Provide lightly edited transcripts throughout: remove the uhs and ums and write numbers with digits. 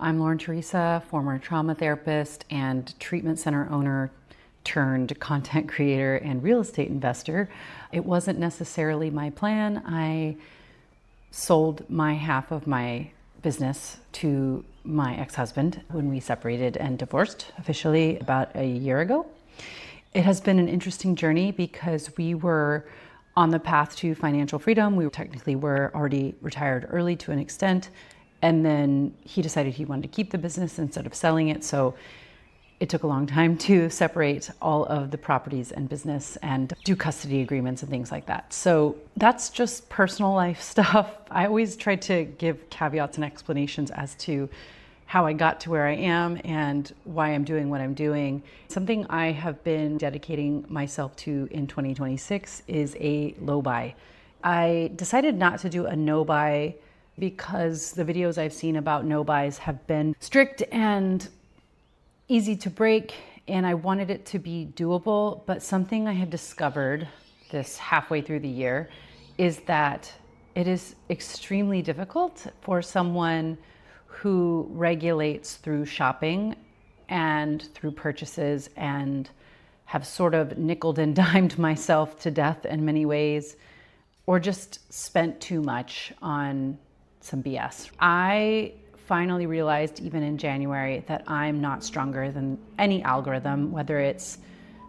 I'm Lauren Teresa, former trauma therapist and treatment center owner turned content creator and real estate investor. It wasn't necessarily my plan. I sold my half of my business to my ex-husband when we separated and divorced officially about a year ago. It has been an interesting journey because we were on the path to financial freedom. We technically were already retired early to an extent. And then he decided he wanted to keep the business instead of selling it. So it took a long time to separate all of the properties and business and do custody agreements and things like that. So that's just personal life stuff. I always try to give caveats and explanations as to how I got to where I am and why I'm doing what I'm doing. Something I have been dedicating myself to in 2026 is a low buy. I decided not to do a no buy because the videos I've seen about no buys have been strict and easy to break, and I wanted it to be doable. But something I have discovered this halfway through the year is that it is extremely difficult for someone who regulates through shopping and through purchases and have sort of nickeled and dimed myself to death in many ways, or just spent too much on some BS. I finally realized even in January that I'm not stronger than any algorithm, whether it's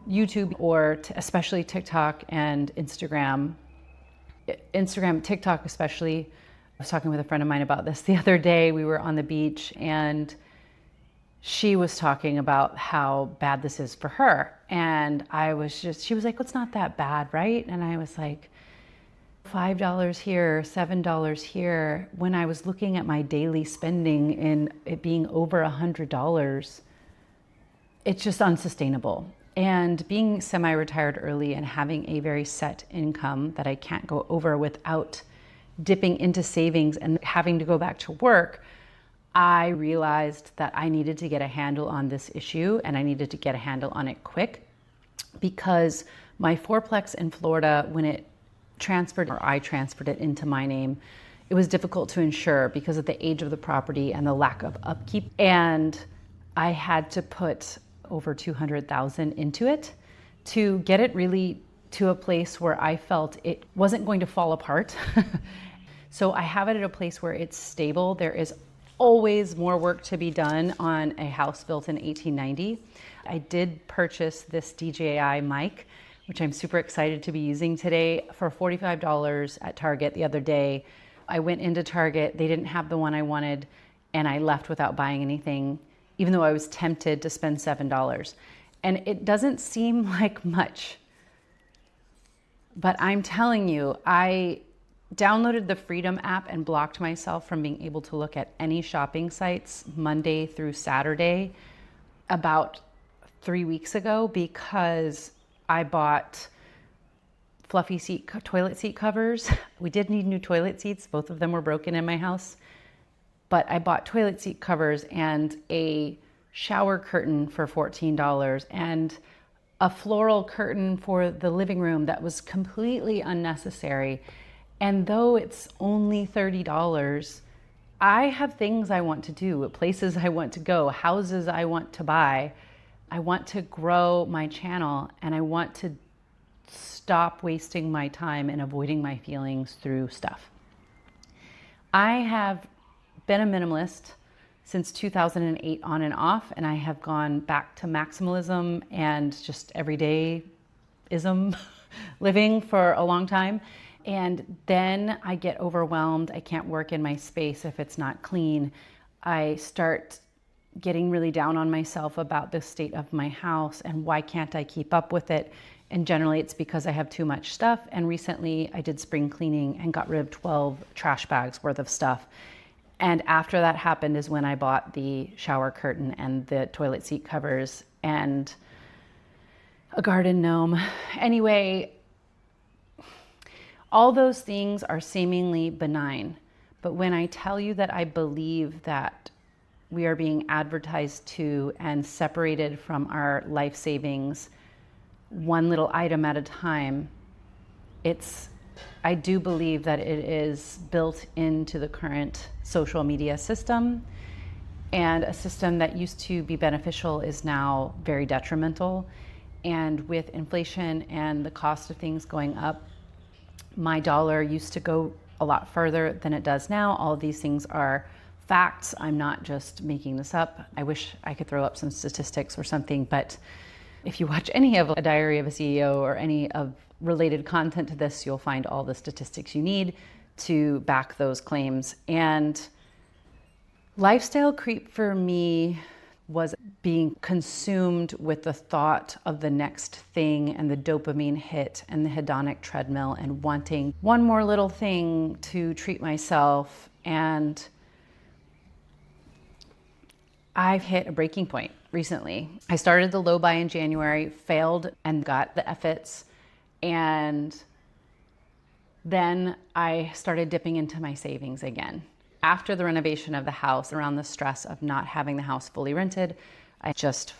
YouTube or especially TikTok and Instagram. TikTok especially. I was talking with a friend of mine about this the other day. We were on the beach and she was talking about how bad this is for her. And she was like, well, it's not that bad, right? And I was like, $5 here, $7 here. When I was looking at my daily spending and it being over $100, it's just unsustainable. And being semi-retired early and having a very set income that I can't go over without dipping into savings and having to go back to work, I realized that I needed to get a handle on this issue, and I needed to get a handle on it quick, because my fourplex in Florida, when I transferred it into my name, it was difficult to insure because of the age of the property and the lack of upkeep. And I had to put over $200,000 into it to get it really to a place where I felt it wasn't going to fall apart. So I have it at a place where it's stable. There is always more work to be done on a house built in 1890. I did purchase this DJI mic, which I'm super excited to be using today, for $45 at Target the other day. I went into Target, they didn't have the one I wanted, and I left without buying anything, even though I was tempted to spend $7. And it doesn't seem like much, but I'm telling you, I downloaded the Freedom app and blocked myself from being able to look at any shopping sites Monday through Saturday about 3 weeks ago, because I bought fluffy toilet seat covers. We did need new toilet seats. Both of them were broken in my house. But I bought toilet seat covers and a shower curtain for $14 and a floral curtain for the living room that was completely unnecessary. And though it's only $30, I have things I want to do, places I want to go, houses I want to buy. I want to grow my channel, and I want to stop wasting my time and avoiding my feelings through stuff. I have been a minimalist since 2008 on and off, and I have gone back to maximalism and just everydayism living for a long time. And then I get overwhelmed. I can't work in my space if it's not clean. I start getting really down on myself about the state of my house and why can't I keep up with it. And generally it's because I have too much stuff. And recently I did spring cleaning and got rid of 12 trash bags worth of stuff. And after that happened is when I bought the shower curtain and the toilet seat covers and a garden gnome. Anyway, all those things are seemingly benign. But when I tell you that I believe that we are being advertised to and separated from our life savings one little item at a time, I do believe that it is built into the current social media system. And a system that used to be beneficial is now very detrimental. And with inflation and the cost of things going up, my dollar used to go a lot further than it does now. All of these things are facts. I'm not just making this up. I wish I could throw up some statistics or something, but if you watch any of A Diary of a CEO or any of related content to this, you'll find all the statistics you need to back those claims. And lifestyle creep for me was being consumed with the thought of the next thing and the dopamine hit and the hedonic treadmill and wanting one more little thing to treat myself. And I've hit a breaking point recently. I started the low buy in January, failed and got the FITs. And then I started dipping into my savings again. After the renovation of the house, around the stress of not having the house fully rented, I just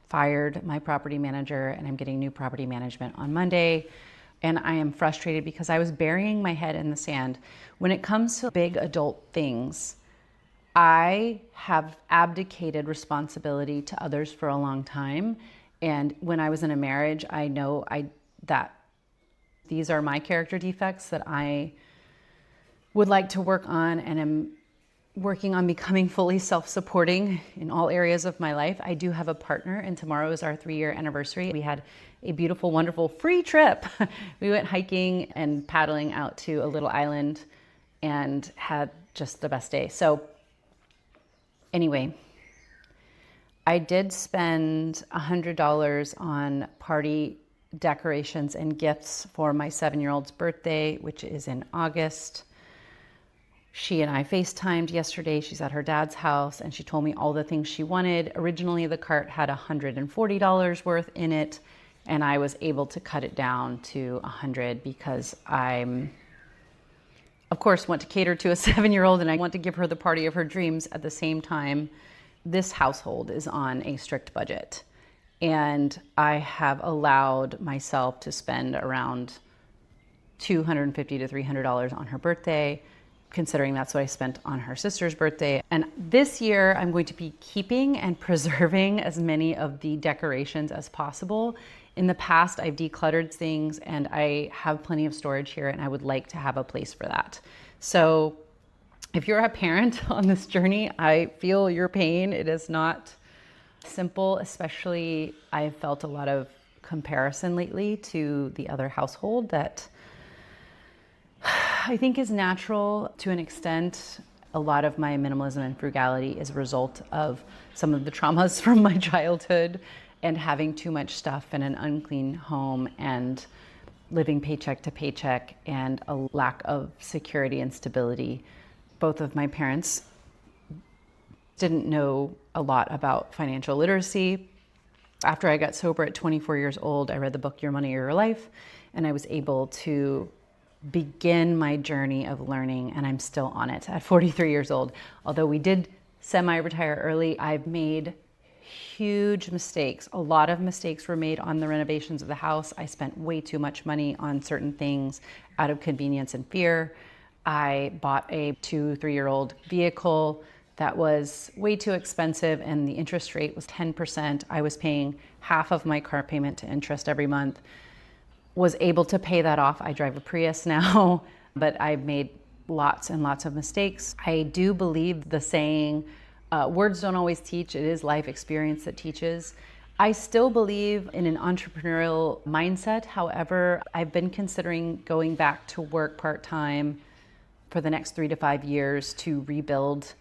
fired my property manager and I'm getting new property management on Monday. And I am frustrated because I was burying my head in the sand. When it comes to big adult things, I have abdicated responsibility to others for a long time. And when I was in a marriage, I know that these are my character defects that I would like to work on, and am working on becoming fully self-supporting in all areas of my life. I do have a partner, and tomorrow is our 3-year anniversary. We had a beautiful, wonderful free trip. We went hiking and paddling out to a little island and had just the best day. So anyway, I did spend $100 on party decorations and gifts for my 7-year-old's birthday, which is in August. She and I FaceTimed yesterday. She's at her dad's house and she told me all the things she wanted. Originally, the cart had $140 worth in it, and I was able to cut it down to $100 because I'm, of course, want to cater to a 7-year-old and I want to give her the party of her dreams. At the same time, this household is on a strict budget, and I have allowed myself to spend around $250 to $300 on her birthday, considering that's what I spent on her sister's birthday. And this year, I'm going to be keeping and preserving as many of the decorations as possible. In the past, I've decluttered things and I have plenty of storage here, and I would like to have a place for that. So if you're a parent on this journey, I feel your pain. It is not simple, especially I've felt a lot of comparison lately to the other household that I think is natural to an extent. A lot of my minimalism and frugality is a result of some of the traumas from my childhood and having too much stuff in an unclean home and living paycheck to paycheck and a lack of security and stability. Both of my parents didn't know a lot about financial literacy. After I got sober at 24 years old, I read the book Your Money, Your Life, and I was able to begin my journey of learning, and I'm still on it at 43 years old. Although we did semi-retire early, I've made huge mistakes. A lot of mistakes were made on the renovations of the house. I spent way too much money on certain things out of convenience and fear. I bought a 2-3-year-old vehicle that was way too expensive, and the interest rate was 10%. I was paying half of my car payment to interest every month. Was able to pay that off. I drive a Prius now, but I've made lots and lots of mistakes. I do believe the saying, words don't always teach, it is life experience that teaches. I still believe in an entrepreneurial mindset. However, I've been considering going back to work part-time for the next 3 to 5 years to rebuild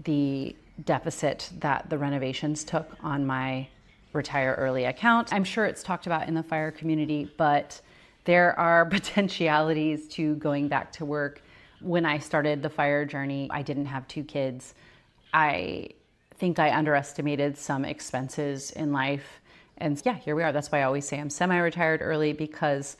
the deficit that the renovations took on my retire early account. I'm sure it's talked about in the FIRE community, but there are potentialities to going back to work. When I started the FIRE journey, I didn't have 2 kids. I think I underestimated some expenses in life. And yeah, here we are. That's why I always say I'm semi-retired early, because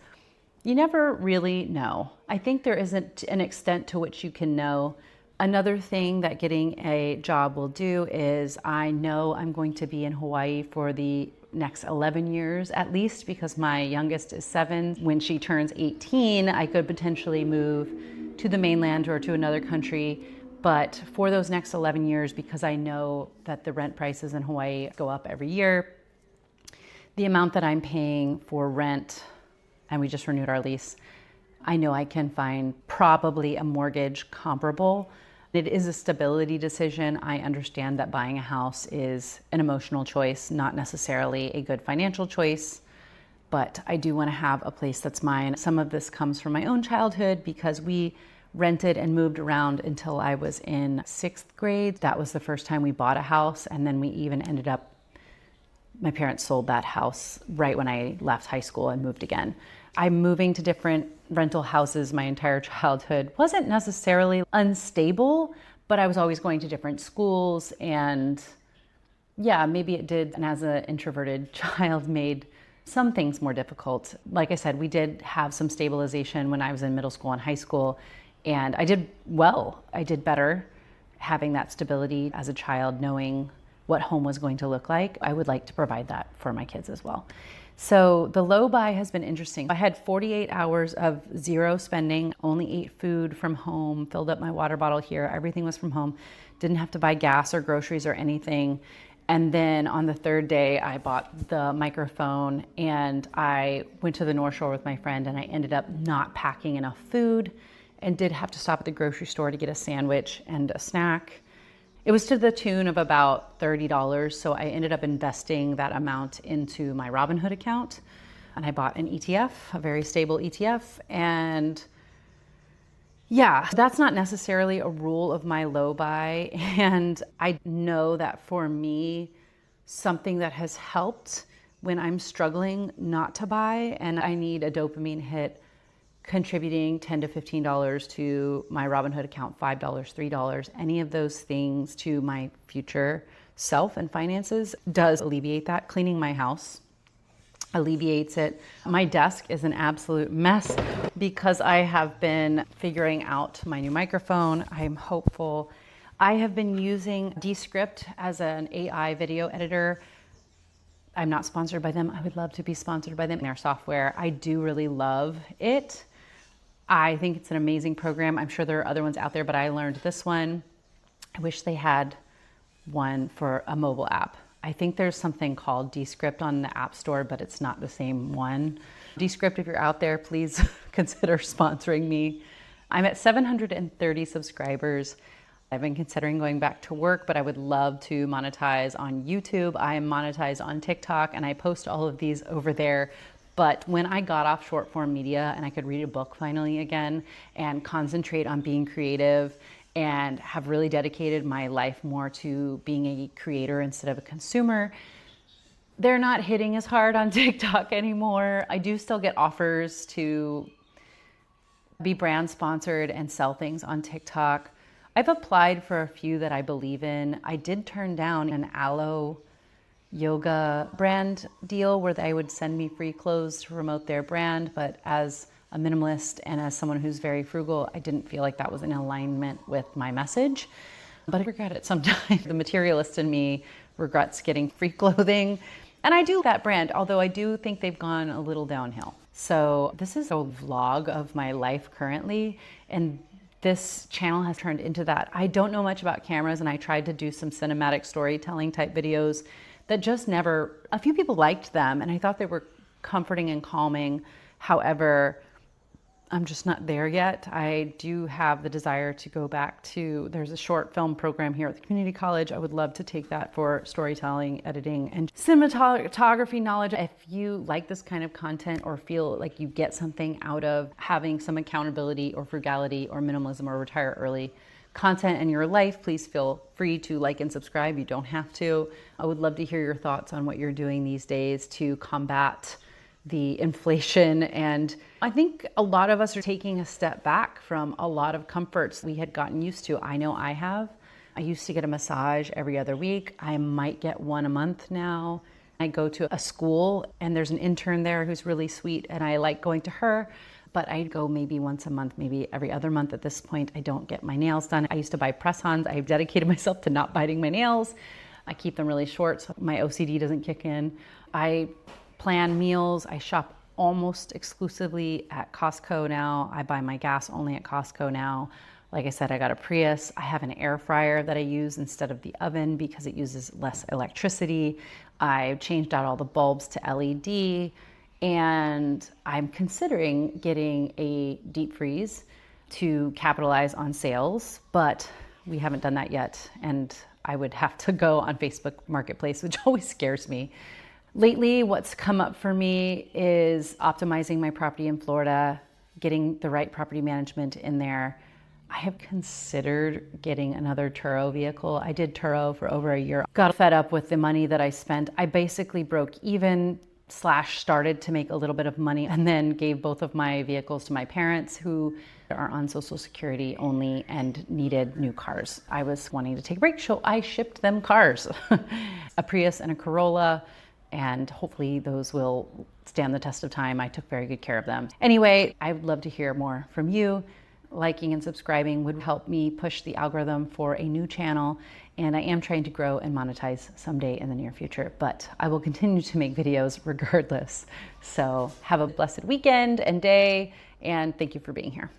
you never really know. I think there isn't an extent to which you can know. Another thing that getting a job will do is I know I'm going to be in Hawaii for the next 11 years at least, because my youngest is 7. When she turns 18, I could potentially move to the mainland or to another country. But for those next 11 years, because I know that the rent prices in Hawaii go up every year, the amount that I'm paying for rent, and we just renewed our lease, I know I can find probably a mortgage comparable. It is a stability decision. I understand that buying a house is an emotional choice, not necessarily a good financial choice, but I do want to have a place that's mine. Some of this comes from my own childhood because we rented and moved around until I was in 6th grade. That was the first time we bought a house, and then we even ended up, my parents sold that house right when I left high school and moved again. I'm moving to different rental houses my entire childhood. Wasn't necessarily unstable, but I was always going to different schools, and yeah, maybe it did, and as an introverted child, made some things more difficult. Like I said, we did have some stabilization when I was in middle school and high school, and I did well. I did better having that stability as a child, knowing what home was going to look like. I would like to provide that for my kids as well. So the low buy has been interesting. I had 48 hours of zero spending, only ate food from home, filled up my water bottle here. Everything was from home. Didn't have to buy gas or groceries or anything. And then on the third day, I bought the microphone and I went to the North Shore with my friend, and I ended up not packing enough food and did have to stop at the grocery store to get a sandwich and a snack. It was to the tune of about $30, so I ended up investing that amount into my Robinhood account, and I bought an ETF, a very stable ETF, and yeah, that's not necessarily a rule of my low buy, and I know that for me, something that has helped when I'm struggling not to buy and I need a dopamine hit, contributing $10 to $15 to my Robinhood account, $5, $3, any of those things to my future self and finances does alleviate that. Cleaning my house alleviates it. My desk is an absolute mess because I have been figuring out my new microphone. I am hopeful. I have been using Descript as an AI video editor. I'm not sponsored by them. I would love to be sponsored by them. Their software, I do really love it. I think it's an amazing program. I'm sure there are other ones out there, but I learned this one. I wish they had one for a mobile app. I think there's something called Descript on the App Store, but it's not the same one. Descript, if you're out there, please consider sponsoring me. I'm at 730 subscribers. I've been considering going back to work, but I would love to monetize on YouTube. I am monetized on TikTok, and I post all of these over there. But when I got off short form media and I could read a book finally again and concentrate on being creative and have really dedicated my life more to being a creator instead of a consumer, they're not hitting as hard on TikTok anymore. I do still get offers to be brand sponsored and sell things on TikTok. I've applied for a few that I believe in. I did turn down an aloe yoga brand deal where they would send me free clothes to promote their brand, but as a minimalist and as someone who's very frugal, I didn't feel like that was in alignment with my message. But I regret it sometimes. The materialist in me regrets getting free clothing. And I do that brand, although I do think they've gone a little downhill. So this is a vlog of my life currently, and this channel has turned into that. I don't know much about cameras, and I tried to do some cinematic storytelling type videos that just never, a few people liked them, and I thought they were comforting and calming. However, I'm just not there yet. I do have the desire to go back to, there's a short film program here at the community college. I would love to take that for storytelling, editing, and cinematography knowledge. If you like this kind of content or feel like you get something out of having some accountability or frugality or minimalism or retire early content in your life, please feel free to like and subscribe. You don't have to. I would love to hear your thoughts on what you're doing these days to combat the inflation. And I think a lot of us are taking a step back from a lot of comforts we had gotten used to. I know I have. I used to get a massage every other week. I might get one a month now. I go to a school and there's an intern there who's really sweet, and I like going to her, but I go maybe once a month, maybe every other month at this point. I don't get my nails done. I used to buy press-ons. I've dedicated myself to not biting my nails. I keep them really short so my OCD doesn't kick in. I plan meals. I shop almost exclusively at Costco now. I buy my gas only at Costco now. Like I said, I got a Prius. I have an air fryer that I use instead of the oven because it uses less electricity. I've changed out all the bulbs to LED, and I'm considering getting a deep freeze to capitalize on sales, but we haven't done that yet. And I would have to go on Facebook Marketplace, which always scares me. Lately, what's come up for me is optimizing my property in Florida, getting the right property management in there. I have considered getting another Turo vehicle. I did Turo for over a year. Got fed up with the money that I spent. I basically broke even / started to make a little bit of money, and then gave both of my vehicles to my parents who are on Social Security only and needed new cars. I was wanting to take a break, so I shipped them cars, a Prius and a Corolla, and hopefully those will stand the test of time. I took very good care of them. Anyway, I would love to hear more from you. Liking and subscribing would help me push the algorithm for a new channel, and I am trying to grow and monetize someday in the near future, but I will continue to make videos regardless. So have a blessed weekend and day, and thank you for being here.